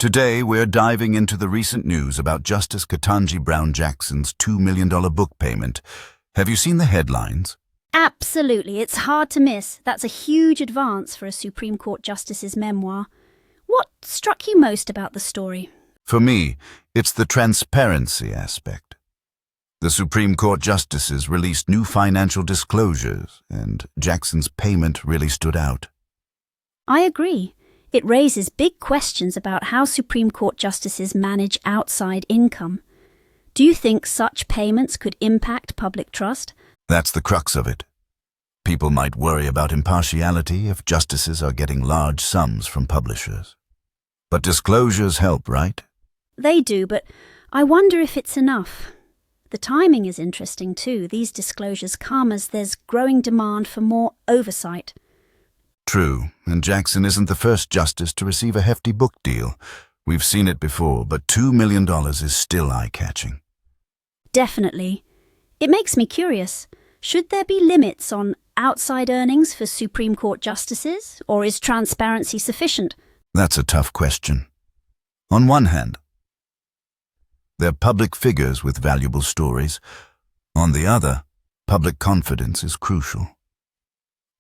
Today, we're diving into the recent news about Justice Ketanji Brown Jackson's $2 million book payment. Have you seen the headlines? Absolutely, it's hard to miss. That's a huge advance for a Supreme Court justice's memoir. What struck you most about the story? For me, it's the transparency aspect. The Supreme Court justices released new financial disclosures, and Jackson's payment really stood out. I agree. It raises big questions about how Supreme Court justices manage outside income. Do you think such payments could impact public trust? That's the crux of it. People might worry about impartiality if justices are getting large sums from publishers. But disclosures help, right? They do, but I wonder if it's enough. The timing is interesting too. These disclosures come as there's growing demand for more oversight. True, and Jackson isn't the first justice to receive a hefty book deal. We've seen it before, but $2 million is still eye-catching. Definitely. It makes me curious. Should there be limits on outside earnings for Supreme Court justices, or is transparency sufficient? That's a tough question. On one hand, they're public figures with valuable stories. On the other, public confidence is crucial.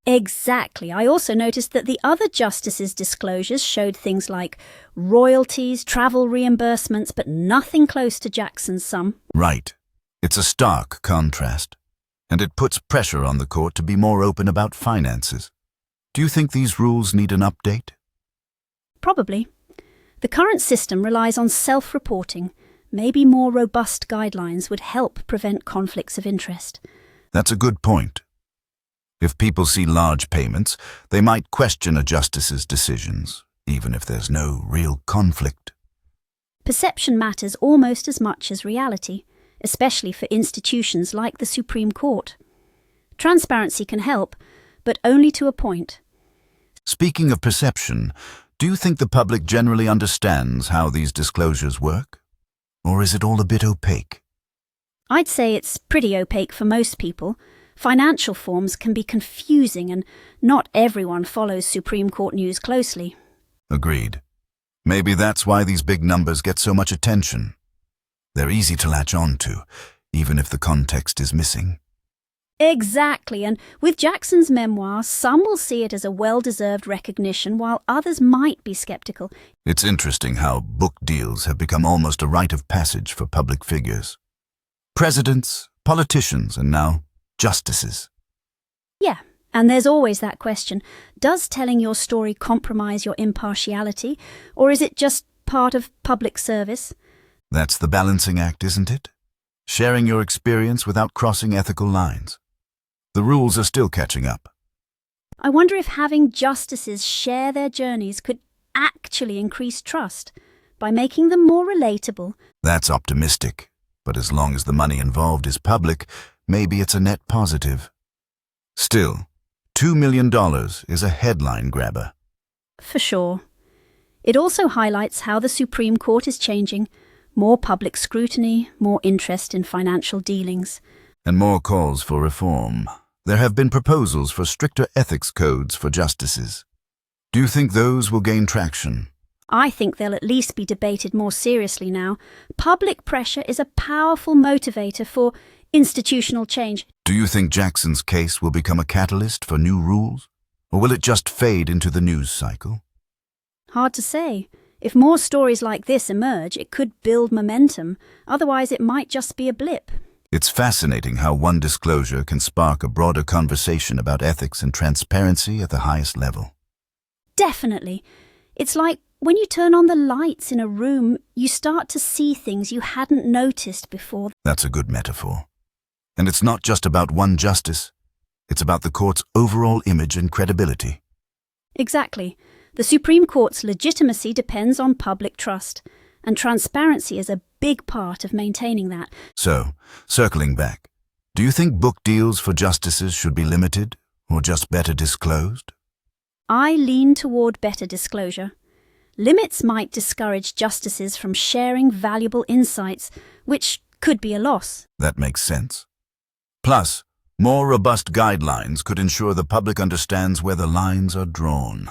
Exactly. I also noticed that the other justices' disclosures showed things like royalties, travel reimbursements, but nothing close to Jackson's sum. Right. It's a stark contrast, and it puts pressure on the court to be more open about finances. Do you think these rules need an update? Probably. The current system relies on self-reporting. Maybe more robust guidelines would help prevent conflicts of interest. That's a good point. If people see large payments, they might question a justice's decisions, even if there's no real conflict. Perception matters almost as much as reality, especially for institutions like the Supreme Court. Transparency can help, but only to a point. Speaking of perception, do you think the public generally understands how these disclosures work? Or is it all a bit opaque? I'd say it's pretty opaque for most people. Financial forms can be confusing and not everyone follows Supreme Court news closely. Agreed. Maybe that's why these big numbers get so much attention. They're easy to latch on to, even if the context is missing. Exactly, and with Jackson's memoir, some will see it as a well-deserved recognition while others might be skeptical. It's interesting how book deals have become almost a rite of passage for public figures. Presidents, politicians, and now justices. Yeah, and there's always that question. Does telling your story compromise your impartiality, or is it just part of public service? That's the balancing act, isn't it? Sharing your experience without crossing ethical lines. The rules are still catching up. I wonder if having justices share their journeys could actually increase trust by making them more relatable. That's optimistic, but as long as the money involved is public, maybe it's a net positive. Still, $2 million is a headline grabber. For sure. It also highlights how the Supreme Court is changing. More public scrutiny, more interest in financial dealings. And more calls for reform. There have been proposals for stricter ethics codes for justices. Do you think those will gain traction? I think they'll at least be debated more seriously now. Public pressure is a powerful motivator for institutional change. Do you think Jackson's case will become a catalyst for new rules? Or will it just fade into the news cycle? Hard to say. If more stories like this emerge, it could build momentum. Otherwise, it might just be a blip. It's fascinating how one disclosure can spark a broader conversation about ethics and transparency at the highest level. Definitely. It's like when you turn on the lights in a room, you start to see things you hadn't noticed before. That's a good metaphor. And it's not just about one justice. It's about the court's overall image and credibility. Exactly. The Supreme Court's legitimacy depends on public trust, and transparency is a big part of maintaining that. So, circling back, do you think book deals for justices should be limited or just better disclosed? I lean toward better disclosure. Limits might discourage justices from sharing valuable insights, which could be a loss. That makes sense. Plus, more robust guidelines could ensure the public understands where the lines are drawn.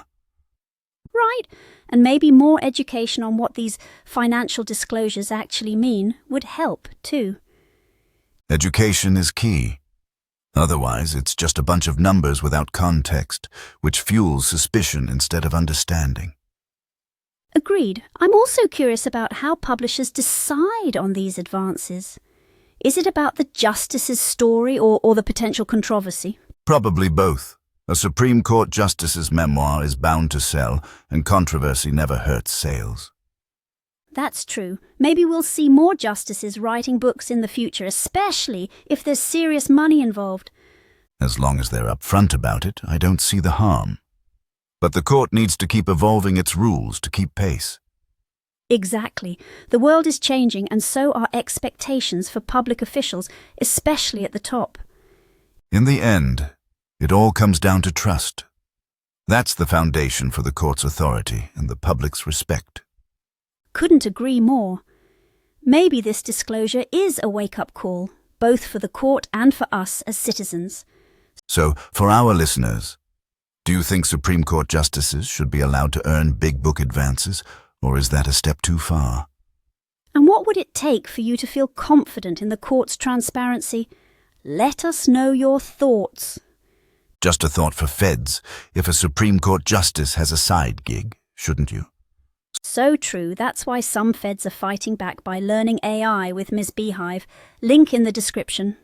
Right, and maybe more education on what these financial disclosures actually mean would help too. Education is key. Otherwise, it's just a bunch of numbers without context, which fuels suspicion instead of understanding. Agreed. I'm also curious about how publishers decide on these advances. Is it about the justice's story or the potential controversy? Probably both. A Supreme Court justice's memoir is bound to sell, and controversy never hurts sales. That's true. Maybe we'll see more justices writing books in the future, especially if there's serious money involved. As long as they're upfront about it, I don't see the harm. But the court needs to keep evolving its rules to keep pace. Exactly. The world is changing, and so are expectations for public officials, especially at the top. In the end, it all comes down to trust. That's the foundation for the court's authority and the public's respect. Couldn't agree more. Maybe this disclosure is a wake-up call, both for the court and for us as citizens. So, for our listeners, do you think Supreme Court justices should be allowed to earn big book advances, or is that a step too far? And what would it take for you to feel confident in the court's transparency? Let us know your thoughts. Just a thought for feds. If a Supreme Court justice has a side gig, shouldn't you? So true. That's why some feds are fighting back by learning AI with Ms. Beehive. Link in the description.